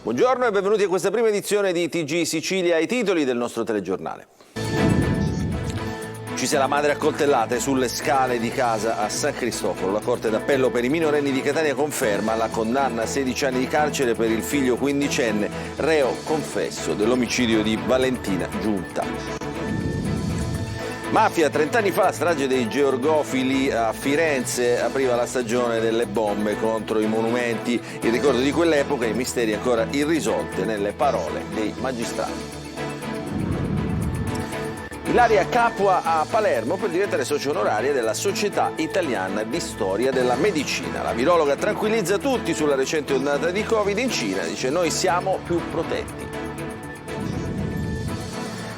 Buongiorno e benvenuti a questa prima edizione di TG Sicilia, i titoli del nostro telegiornale. Uccisa la madre accoltellata sulle scale di casa a San Cristoforo. La Corte d'Appello per i minorenni di Catania conferma la condanna a 16 anni di carcere per il figlio quindicenne, reo confesso dell'omicidio di Valentina Giunta. Mafia, 30 anni fa la strage dei georgofili a Firenze apriva la stagione delle bombe contro i monumenti. Il ricordo di quell'epoca e i misteri ancora irrisolti nelle parole dei magistrati. Ilaria Capua a Palermo per diventare socio onoraria della Società Italiana di Storia della Medicina. La virologa tranquillizza tutti sulla recente ondata di Covid in Cina, dice noi siamo più protetti.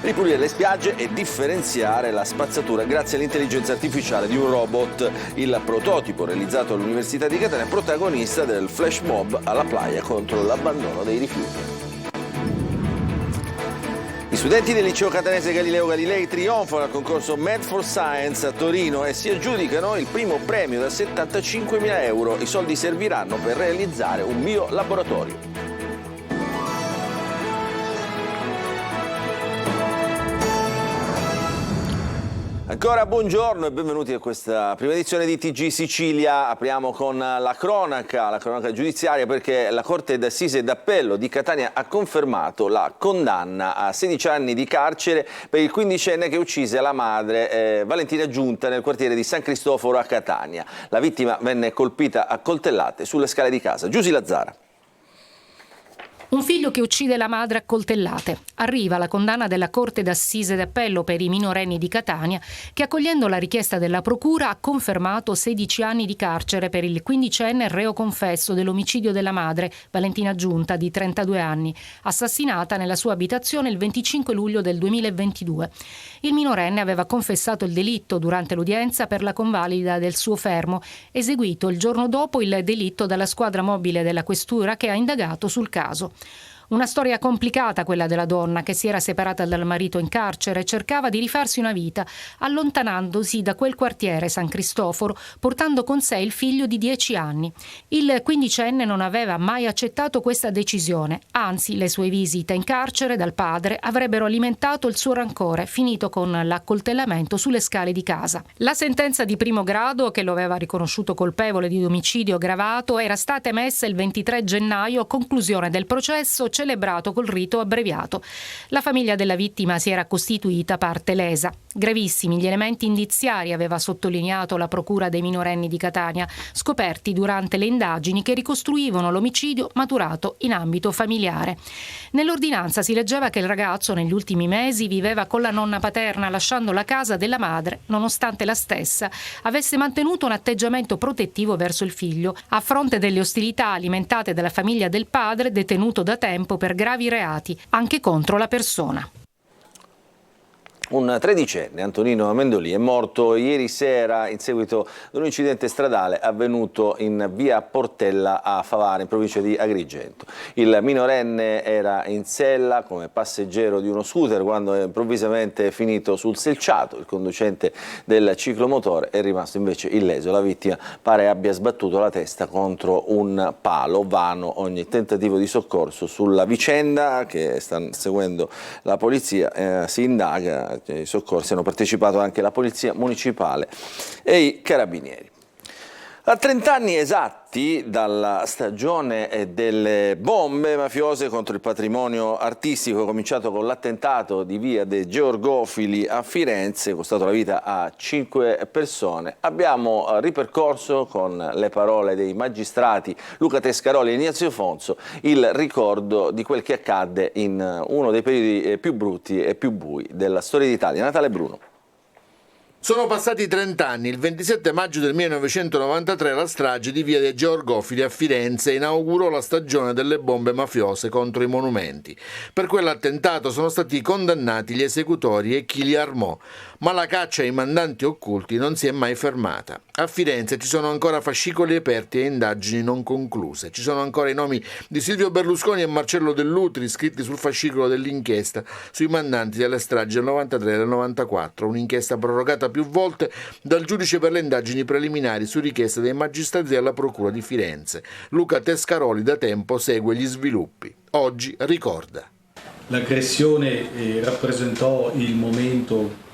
Ripulire le spiagge e differenziare la spazzatura grazie all'intelligenza artificiale di un robot. Il prototipo realizzato all'Università di Catania è protagonista del flash mob alla playa contro l'abbandono dei rifiuti. Gli studenti del liceo catanese Galileo Galilei trionfano al concorso Mad for Science a Torino e si aggiudicano il primo premio da 75.000 euro. I soldi serviranno per realizzare un biolaboratorio. Ancora buongiorno e benvenuti a questa prima edizione di TG Sicilia. Apriamo con la cronaca giudiziaria perché la Corte d'Assise d'Appello di Catania ha confermato la condanna a 16 anni di carcere per il quindicenne che uccise la madre Valentina Giunta nel quartiere di San Cristoforo a Catania. La vittima venne colpita a coltellate sulle scale di casa. Giusy Lazzara. Un figlio che uccide la madre a coltellate. Arriva la condanna della Corte d'Assise d'Appello per i minorenni di Catania che, accogliendo la richiesta della Procura, ha confermato 16 anni di carcere per il quindicenne reo confesso dell'omicidio della madre, Valentina Giunta, di 32 anni, assassinata nella sua abitazione il 25 luglio del 2022. Il minorenne aveva confessato il delitto durante l'udienza per la convalida del suo fermo, eseguito il giorno dopo il delitto dalla squadra mobile della Questura che ha indagato sul caso. Una storia complicata quella della donna che si era separata dal marito in carcere e cercava di rifarsi una vita, allontanandosi da quel quartiere San Cristoforo, portando con sé il figlio di 10 anni. Il quindicenne non aveva mai accettato questa decisione, anzi le sue visite in carcere dal padre avrebbero alimentato il suo rancore, finito con l'accoltellamento sulle scale di casa. La sentenza di primo grado, che lo aveva riconosciuto colpevole di omicidio aggravato, era stata emessa il 23 gennaio a conclusione del processo celebrato col rito abbreviato. La famiglia della vittima si era costituita parte lesa. Gravissimi gli elementi indiziari, aveva sottolineato la Procura dei minorenni di Catania, scoperti durante le indagini che ricostruivano l'omicidio maturato in ambito familiare. Nell'ordinanza si leggeva che il ragazzo negli ultimi mesi viveva con la nonna paterna, lasciando la casa della madre, nonostante la stessa avesse mantenuto un atteggiamento protettivo verso il figlio, a fronte delle ostilità alimentate dalla famiglia del padre, detenuto da tempo per gravi reati, anche contro la persona. Un tredicenne, Antonino Amendolì, è morto ieri sera in seguito ad un incidente stradale avvenuto in via Portella a Favara, in provincia di Agrigento. Il minorenne era in sella come passeggero di uno scooter quando è improvvisamente finito sul selciato. Il conducente del ciclomotore è rimasto invece illeso. La vittima pare abbia sbattuto la testa contro un palo. Vano ogni tentativo di soccorso. Sulla vicenda che sta seguendo la polizia si indaga. I soccorsi hanno partecipato anche la Polizia Municipale e i Carabinieri. A 30 anni esatti dalla stagione delle bombe mafiose contro il patrimonio artistico, cominciato con l'attentato di via dei Georgofili a Firenze, costato la vita a 5 persone, abbiamo ripercorso con le parole dei magistrati Luca Tescaroli e Ignazio Fonso il ricordo di quel che accadde in uno dei periodi più brutti e più bui della storia d'Italia. Natale Bruno. Sono passati 30 anni. Il 27 maggio del 1993 la strage di via dei Georgofili a Firenze inaugurò la stagione delle bombe mafiose contro i monumenti. Per quell'attentato sono stati condannati gli esecutori e chi li armò, ma la caccia ai mandanti occulti non si è mai fermata. A Firenze ci sono ancora fascicoli aperti e indagini non concluse. Ci sono ancora i nomi di Silvio Berlusconi e Marcello Dell'Utri scritti sul fascicolo dell'inchiesta sui mandanti delle stragi del 93 e del 94, un'inchiesta prorogata più volte dal giudice per le indagini preliminari su richiesta dei magistrati della Procura di Firenze. Luca Tescaroli da tempo segue gli sviluppi. Oggi ricorda. L'aggressione rappresentò il momento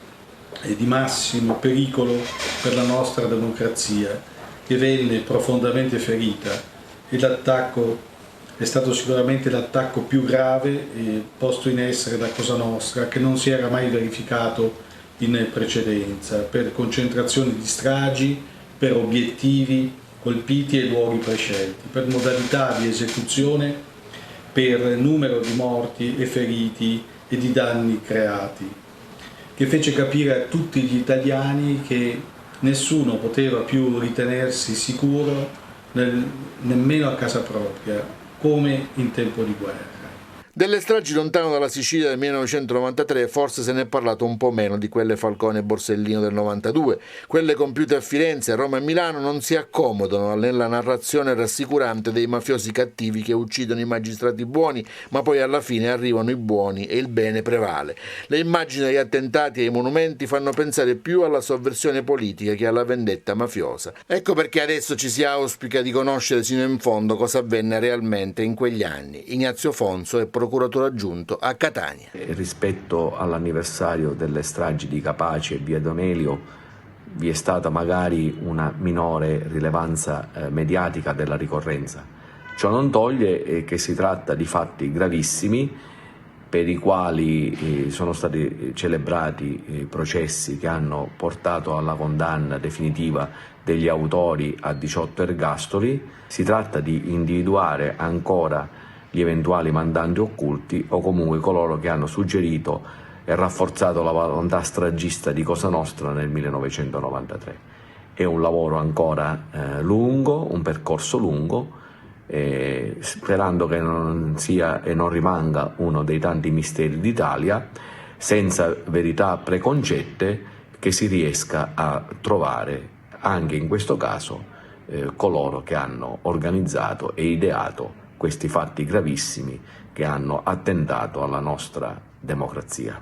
di massimo pericolo per la nostra democrazia, che venne profondamente ferita, e l'attacco è stato sicuramente l'attacco più grave posto in essere da Cosa Nostra, che non si era mai verificato in precedenza, per concentrazioni di stragi, per obiettivi colpiti e luoghi prescelti, per modalità di esecuzione, per numero di morti e feriti e di danni creati, che fece capire a tutti gli italiani che nessuno poteva più ritenersi sicuro nemmeno a casa propria, come in tempo di guerra. Delle stragi lontano dalla Sicilia del 1993 forse se ne è parlato un po' meno di quelle Falcone e Borsellino del 92. Quelle compiute a Firenze, Roma e Milano non si accomodano nella narrazione rassicurante dei mafiosi cattivi che uccidono i magistrati buoni, ma poi alla fine arrivano i buoni e il bene prevale. Le immagini degli attentati ai monumenti fanno pensare più alla sovversione politica che alla vendetta mafiosa. Ecco perché adesso ci si auspica di conoscere sino in fondo cosa avvenne realmente in quegli anni. Ignazio Fonso è procuratore aggiunto a Catania. Rispetto all'anniversario delle stragi di Capaci e Via D'Amelio vi è stata magari una minore rilevanza mediatica della ricorrenza. Ciò non toglie che si tratta di fatti gravissimi per i quali sono stati celebrati processi che hanno portato alla condanna definitiva degli autori a 18 ergastoli. Si tratta di individuare ancora gli eventuali mandanti occulti o comunque coloro che hanno suggerito e rafforzato la volontà stragista di Cosa Nostra nel 1993. È un lavoro ancora lungo, un percorso lungo, sperando che non sia e non rimanga uno dei tanti misteri d'Italia, senza verità preconcette, che si riesca a trovare anche in questo caso coloro che hanno organizzato e ideato questi fatti gravissimi che hanno attentato alla nostra democrazia.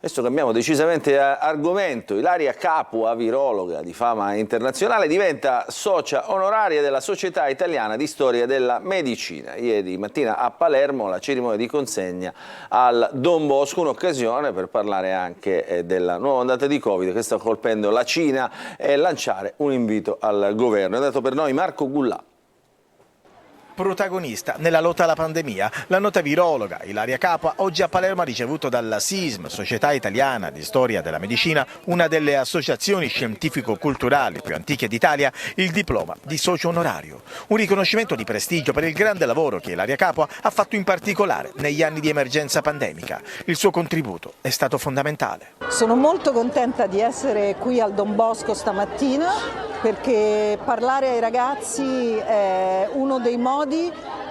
Adesso cambiamo decisamente argomento. Ilaria Capua, virologa di fama internazionale, diventa socia onoraria della Società Italiana di Storia della Medicina. Ieri mattina a Palermo la cerimonia di consegna al Don Bosco, un'occasione per parlare anche della nuova ondata di Covid che sta colpendo la Cina e lanciare un invito al governo. È andato per noi Marco Gullà. Protagonista nella lotta alla pandemia, la nota virologa Ilaria Capua oggi a Palermo ha ricevuto dalla SISM, Società Italiana di Storia della Medicina, una delle associazioni scientifico-culturali più antiche d'Italia, il diploma di socio onorario. Un riconoscimento di prestigio per il grande lavoro che Ilaria Capua ha fatto in particolare negli anni di emergenza pandemica. Il suo contributo è stato fondamentale. Sono molto contenta di essere qui al Don Bosco stamattina, perché parlare ai ragazzi è uno dei modi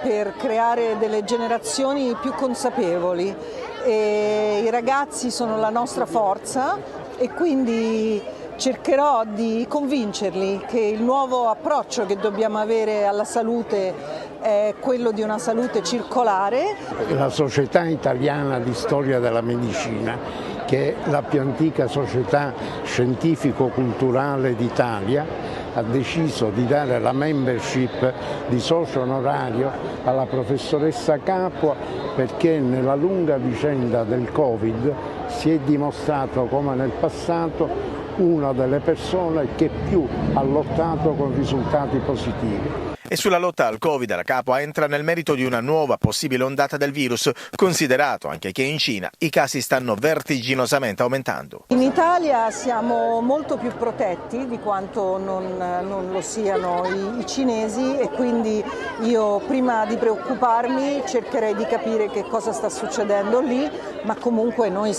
per creare delle generazioni più consapevoli, e i ragazzi sono la nostra forza e quindi cercherò di convincerli che il nuovo approccio che dobbiamo avere alla salute è quello di una salute circolare. La Società Italiana di Storia della Medicina, che è la più antica società scientifico-culturale d'Italia, ha deciso di dare la membership di socio onorario alla professoressa Capua, perché nella lunga vicenda del Covid si è dimostrato come nel passato una delle persone che più ha lottato con risultati positivi. E sulla lotta al Covid la Capua entra nel merito di una nuova possibile ondata del virus, considerato anche che in Cina i casi stanno vertiginosamente aumentando. In Italia siamo molto più protetti di quanto non lo siano i cinesi, e quindi io prima di preoccuparmi cercherei di capire che cosa sta succedendo lì, ma comunque noi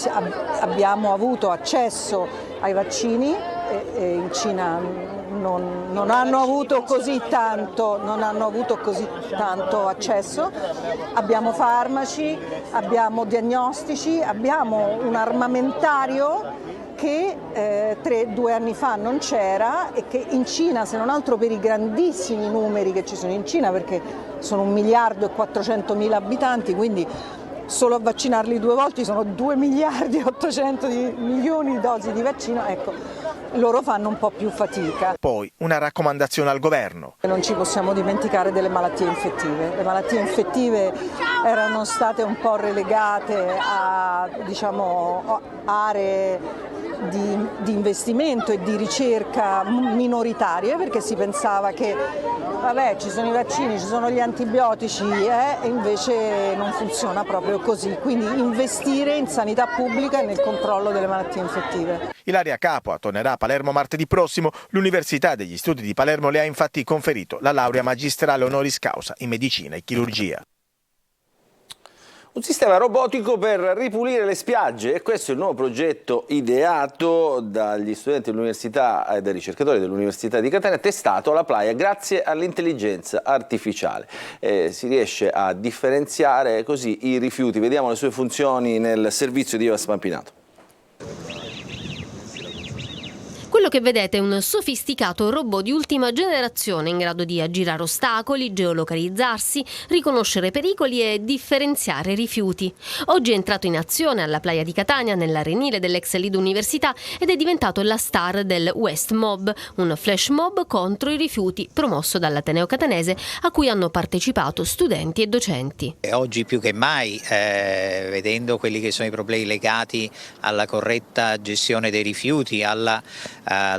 abbiamo avuto accesso ai vaccini e in Cina non hanno avuto così tanto accesso. Abbiamo farmaci, abbiamo diagnostici, abbiamo un armamentario che 2 anni fa non c'era e che in Cina, se non altro per i grandissimi numeri che ci sono in Cina, perché sono 1.400.000 abitanti, quindi solo a vaccinarli 2 volte sono 2 miliardi e 800 milioni di dosi di vaccino, ecco, loro fanno un po' più fatica. Poi una raccomandazione al governo. Non ci possiamo dimenticare delle malattie infettive. Le malattie infettive erano state un po' relegate a, diciamo, aree di investimento e di ricerca minoritarie, perché si pensava che vabbè, ci sono i vaccini, ci sono gli antibiotici, e invece non funziona proprio così. Quindi investire in sanità pubblica e nel controllo delle malattie infettive. Ilaria Capua tornerà a Palermo martedì prossimo. L'Università degli Studi di Palermo le ha infatti conferito la laurea magistrale honoris causa in medicina e chirurgia. Un sistema robotico per ripulire le spiagge, e questo è il nuovo progetto ideato dagli studenti dell'università e dai ricercatori dell'Università di Catania, testato alla Playa grazie all'intelligenza artificiale. Si riesce a differenziare così i rifiuti. Vediamo le sue funzioni nel servizio di Eva Spampinato. Quello che vedete è un sofisticato robot di ultima generazione in grado di aggirare ostacoli, geolocalizzarsi, riconoscere pericoli e differenziare rifiuti. Oggi è entrato in azione alla Playa di Catania, nell'arenile dell'ex Lido Università, ed è diventato la star del West Mob, un flash mob contro i rifiuti promosso dall'Ateneo Catanese, a cui hanno partecipato studenti e docenti. Oggi più che mai, vedendo quelli che sono i problemi legati alla corretta gestione dei rifiuti, al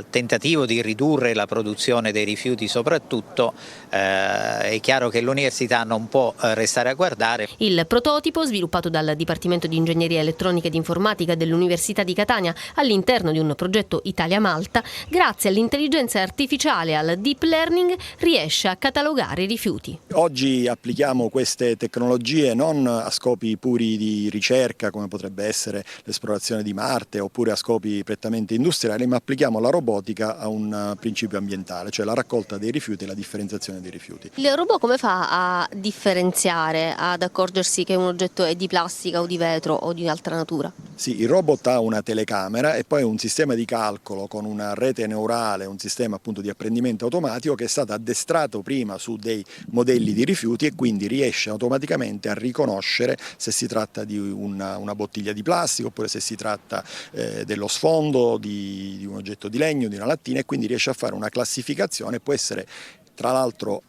tentativo di ridurre la produzione dei rifiuti soprattutto, è chiaro che l'università non può restare a guardare. Il prototipo, sviluppato dal Dipartimento di Ingegneria Elettronica ed Informatica dell'Università di Catania all'interno di un progetto Italia-Malta, grazie all'intelligenza artificiale e al deep learning riesce a catalogare i rifiuti. Oggi applichiamo queste tecnologie non a scopi puri di ricerca, come potrebbe essere l'esplorazione di Marte, oppure a scopi prettamente industriali, ma applichiamo la robotica a un principio ambientale, cioè la raccolta dei rifiuti e la differenziazione dei rifiuti. Il robot come fa a differenziare, ad accorgersi che un oggetto è di plastica o di vetro o di altra natura? Sì, il robot ha una telecamera e poi un sistema di calcolo con una rete neurale, un sistema appunto di apprendimento automatico che è stato addestrato prima su dei modelli di rifiuti e quindi riesce automaticamente a riconoscere se si tratta di una bottiglia di plastica oppure se si tratta dello sfondo di un oggetto di legno, di una lattina, e quindi riesce a fare una classificazione. Può essere, tra l'altro,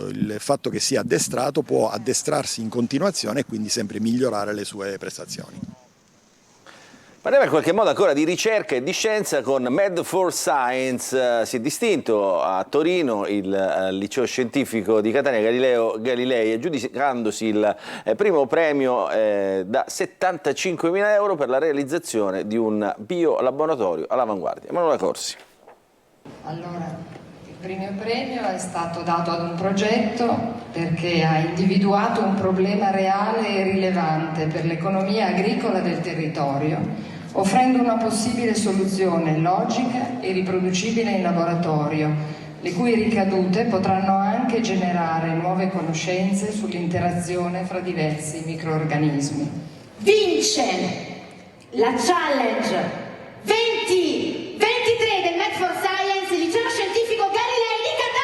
il fatto che sia addestrato può addestrarsi in continuazione e quindi sempre migliorare le sue prestazioni. Parliamo in qualche modo ancora di ricerca e di scienza con Med for Science. Si è distinto a Torino il liceo scientifico di Catania Galileo Galilei, aggiudicandosi il primo premio da 75.000 euro per la realizzazione di un biolaboratorio all'avanguardia. Emanuela Corsi. Allora, il primo premio è stato dato ad un progetto perché ha individuato un problema reale e rilevante per l'economia agricola del territorio, offrendo una possibile soluzione logica e riproducibile in laboratorio, le cui ricadute potranno anche generare nuove conoscenze sull'interazione fra diversi microrganismi. Vince la challenge 2023 del Med for Science, il liceo scientifico Galilei di Catania!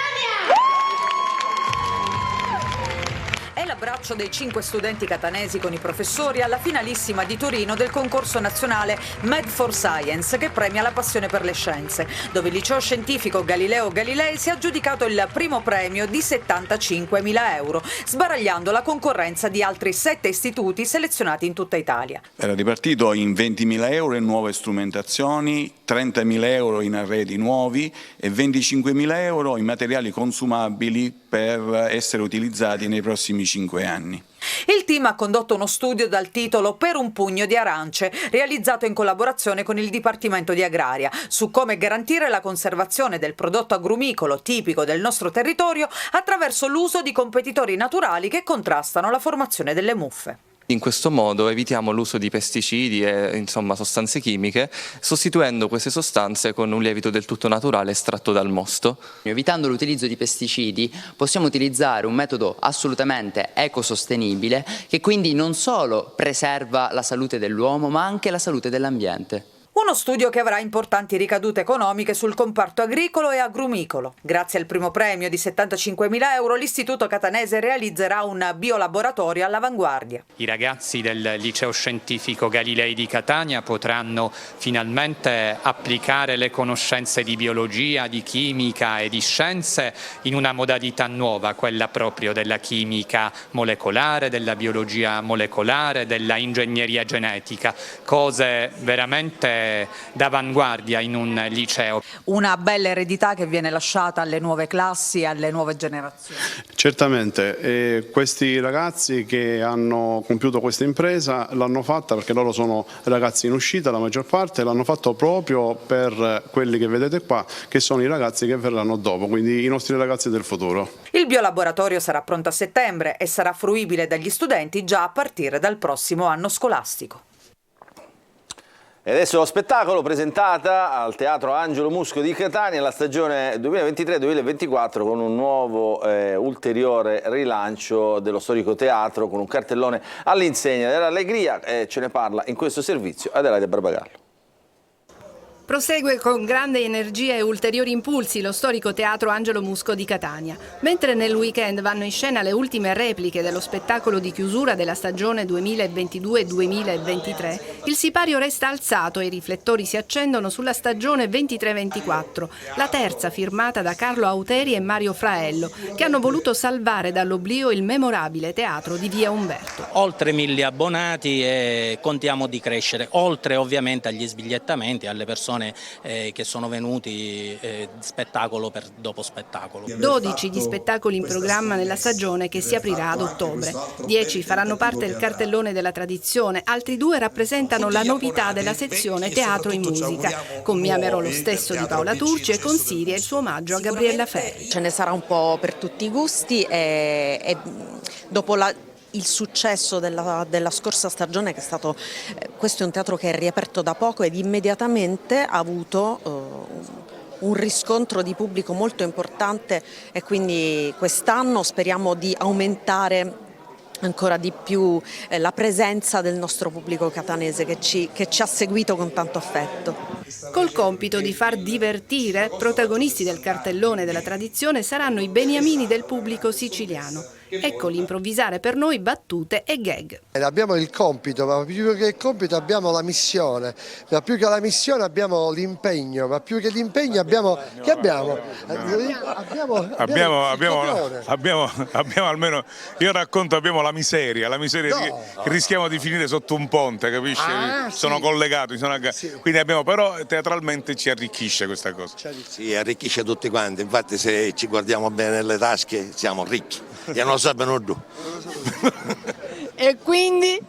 È l'abbraccio dei 5 studenti catanesi con i professori alla finalissima di Torino del concorso nazionale Med for Science, che premia la passione per le scienze, dove il liceo scientifico Galileo Galilei si è aggiudicato il primo premio di 75.000 euro, sbaragliando la concorrenza di altri 7 istituti selezionati in tutta Italia. Era ripartito in 20.000 euro in nuove strumentazioni, 30.000 euro in arredi nuovi e 25.000 euro in materiali consumabili per essere utilizzati nei prossimi 5 anni. Il team ha condotto uno studio dal titolo Per un pugno di arance, realizzato in collaborazione con il Dipartimento di Agraria, su come garantire la conservazione del prodotto agrumicolo tipico del nostro territorio attraverso l'uso di competitori naturali che contrastano la formazione delle muffe. In questo modo evitiamo l'uso di pesticidi e sostanze chimiche, sostituendo queste sostanze con un lievito del tutto naturale estratto dal mosto. Evitando l'utilizzo di pesticidi possiamo utilizzare un metodo assolutamente ecosostenibile che quindi non solo preserva la salute dell'uomo ma anche la salute dell'ambiente. Uno studio che avrà importanti ricadute economiche sul comparto agricolo e agrumicolo. Grazie al primo premio di 75.000 euro, l'Istituto Catanese realizzerà un biolaboratorio all'avanguardia. I ragazzi del Liceo Scientifico Galilei di Catania potranno finalmente applicare le conoscenze di biologia, di chimica e di scienze in una modalità nuova, quella proprio della chimica molecolare, della biologia molecolare, della ingegneria genetica, cose veramente d'avanguardia in un liceo. Una bella eredità che viene lasciata alle nuove classi e alle nuove generazioni. Certamente, questi ragazzi che hanno compiuto questa impresa l'hanno fatta perché loro sono ragazzi in uscita, la maggior parte l'hanno fatto proprio per quelli che vedete qua, che sono i ragazzi che verranno dopo, quindi i nostri ragazzi del futuro. Il biolaboratorio sarà pronto a settembre e sarà fruibile dagli studenti già a partire dal prossimo anno scolastico. E adesso lo spettacolo, presentata al Teatro Angelo Musco di Catania la stagione 2023-2024 con un nuovo ulteriore rilancio dello storico teatro con un cartellone all'insegna dell'allegria. Ce ne parla in questo servizio Adelaide Barbagallo. Prosegue con grande energia e ulteriori impulsi lo storico Teatro Angelo Musco di Catania. Mentre nel weekend vanno in scena le ultime repliche dello spettacolo di chiusura della stagione 2022-2023, il sipario resta alzato e i riflettori si accendono sulla stagione 23-24, la terza firmata da Carlo Auteri e Mario Fraello, che hanno voluto salvare dall'oblio il memorabile teatro di Via Umberto. Oltre 1000 abbonati e contiamo di crescere, oltre ovviamente agli sbigliettamenti, alle persone che sono venuti spettacolo dopo spettacolo. 12 gli spettacoli in programma nella stagione che si aprirà ad ottobre. 10 faranno parte del cartellone della tradizione, altri 2 rappresentano la novità della sezione Teatro in Musica, con Mi amerò lo stesso di Paola Turci e con Siria il suo omaggio a Gabriella Ferri. Ce ne sarà un po' per tutti i gusti e dopo il successo della scorsa stagione, che è stato, questo è un teatro che è riaperto da poco ed immediatamente ha avuto un riscontro di pubblico molto importante e quindi quest'anno speriamo di aumentare ancora di più la presenza del nostro pubblico catanese che ci ha seguito con tanto affetto. Col compito di far divertire, protagonisti del cartellone della tradizione saranno i beniamini del pubblico siciliano. Eccoli improvvisare per noi battute e gag. Abbiamo il compito, ma più che il compito abbiamo la missione, ma più che la missione abbiamo l'impegno, ma più che l'impegno abbiamo... Che abbiamo? Abbiamo almeno, io racconto, abbiamo la miseria che rischiamo di finire sotto un ponte, capisci? Sono collegati, quindi abbiamo, però teatralmente ci arricchisce questa cosa. Sì, arricchisce tutti quanti, infatti se ci guardiamo bene nelle tasche siamo ricchi. E non lo sappiamo più. E quindi?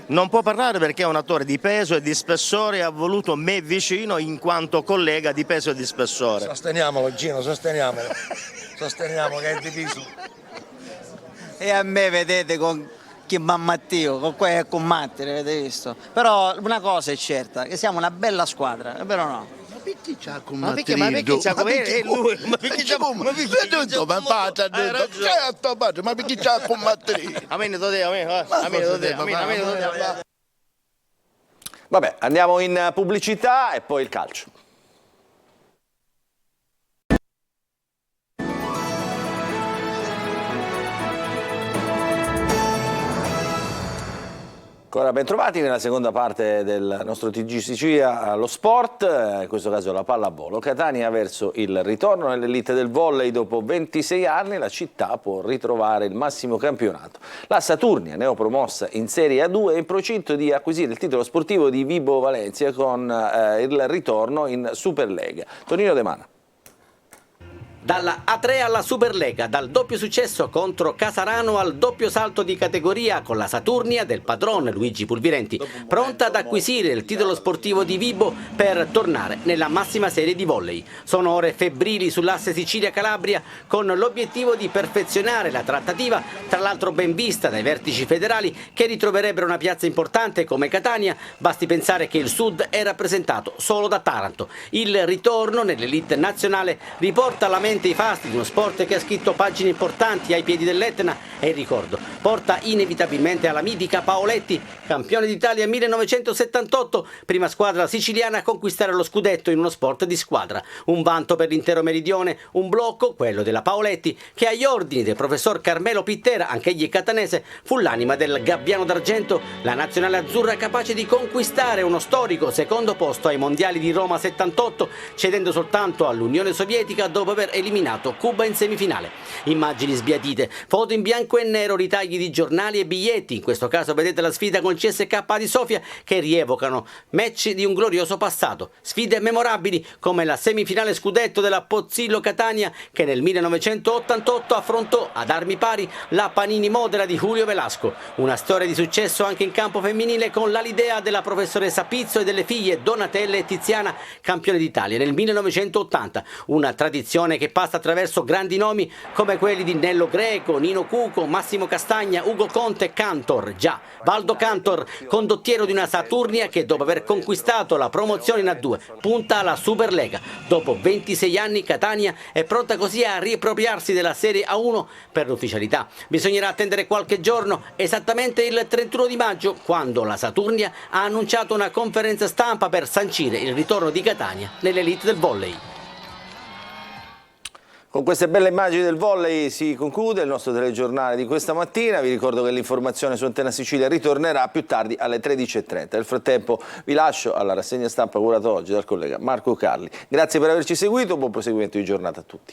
Non può parlare perché è un attore di peso e di spessore e ha voluto me vicino in quanto collega di peso e di spessore. Sosteniamolo Gino, sosteniamolo. Sosteniamo che è di peso. E a me vedete con chi Matteo, con qua e con Matti, avete visto? Però una cosa è certa, che siamo una bella squadra, è vero o no? Perché c'ha con Ma perché c'ha con lui? Ma perché c'ha con Matterini? Vabbè, andiamo in pubblicità e poi il calcio. Ancora ben trovati nella seconda parte del nostro TG Sicilia, lo sport, in questo caso la pallavolo. Catania verso il ritorno nell'elite del volley. Dopo 26 anni la città può ritrovare il massimo campionato. La Saturnia, neopromossa in Serie A2, è in procinto di acquisire il titolo sportivo di Vibo Valencia con il ritorno in Superlega. Tonino De Mana. Dalla A3 alla Superlega, dal doppio successo contro Casarano al doppio salto di categoria con la Saturnia del padrone Luigi Pulvirenti, pronta ad acquisire il titolo sportivo di Vibo per tornare nella massima serie di volley. Sono ore febbrili sull'asse Sicilia-Calabria con l'obiettivo di perfezionare la trattativa, tra l'altro ben vista dai vertici federali che ritroverebbero una piazza importante come Catania. Basti pensare che il Sud è rappresentato solo da Taranto. Il ritorno nell'elite nazionale riporta alla mente i fasti di uno sport che ha scritto pagine importanti ai piedi dell'Etna e il ricordo porta inevitabilmente alla mitica Paoletti, campione d'Italia 1978, prima squadra siciliana a conquistare lo scudetto in uno sport di squadra. Un vanto per l'intero meridione, un blocco, quello della Paoletti, che agli ordini del professor Carmelo Pittera, anch'egli catanese, fu l'anima del Gabbiano d'Argento, la nazionale azzurra capace di conquistare uno storico secondo posto ai mondiali di Roma 78, cedendo soltanto all'Unione Sovietica dopo aver eliminato Cuba in semifinale. Immagini sbiadite, foto in bianco e nero, ritagli di giornali e biglietti, in questo caso vedete la sfida con il CSKA di Sofia, che rievocano match di un glorioso passato, sfide memorabili come la semifinale scudetto della Pozzillo Catania, che nel 1988 affrontò ad armi pari la Panini Modena di Julio Velasco, una storia di successo anche in campo femminile con l'Alidea della professoressa Pizzo e delle figlie Donatella e Tiziana, campione d'Italia nel 1980, una tradizione che passa attraverso grandi nomi come quelli di Nello Greco, Nino Cuco, Massimo Castagna, Ugo Conte e Cantor, già Valdo Cantor, condottiero di una Saturnia che dopo aver conquistato la promozione in A2 punta alla Superlega. Dopo 26 anni Catania è pronta così a riappropriarsi della Serie A1 per l'ufficialità. Bisognerà attendere qualche giorno, esattamente il 31 di maggio, quando la Saturnia ha annunciato una conferenza stampa per sancire il ritorno di Catania nell'elite del volley. Con queste belle immagini del volley si conclude il nostro telegiornale di questa mattina. Vi ricordo che l'informazione su Antena Sicilia ritornerà più tardi alle 13:30. Nel frattempo vi lascio alla rassegna stampa curata oggi dal collega Marco Carli. Grazie per averci seguito, buon proseguimento di giornata a tutti.